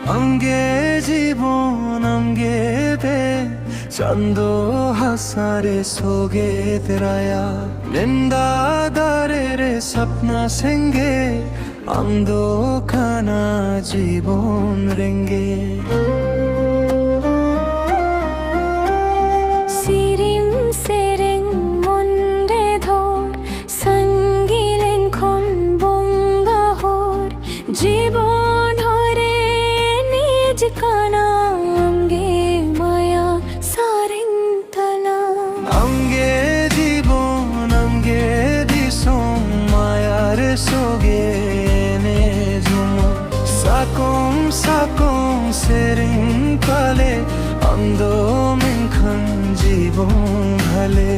আমগে জীবন আমগে বে চন্দো হাসারে সোগে তেরায়া নিন্দাদারে রে সপনা সেঙ্গে আমদো খানা জীবন রেঙ্গে সিরিম সেরেং মন্ডে ধর সঙ্গিলেন খন বঙ্গাহর জীবন ধরে নিজ কানা আমগে মায়া সারেং তলা আমগে জীবন আমগে দিসম মায়ার সোগে নে ঝুম সাকম সাকম সেরিং কালে আমদো মিনখান জীবন ভালে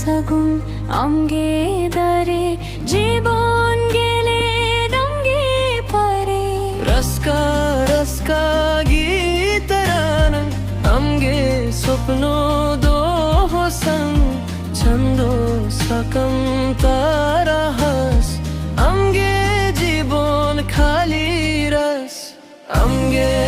সগুন আমগে দারে জীবন গেলে ডঙ্গে পারে রসকা রসকা গীতরান আমগে স্বপ্ন দো হোসন ছন্দো সকম তারাহস আমগে জীবন খালি রস আমগে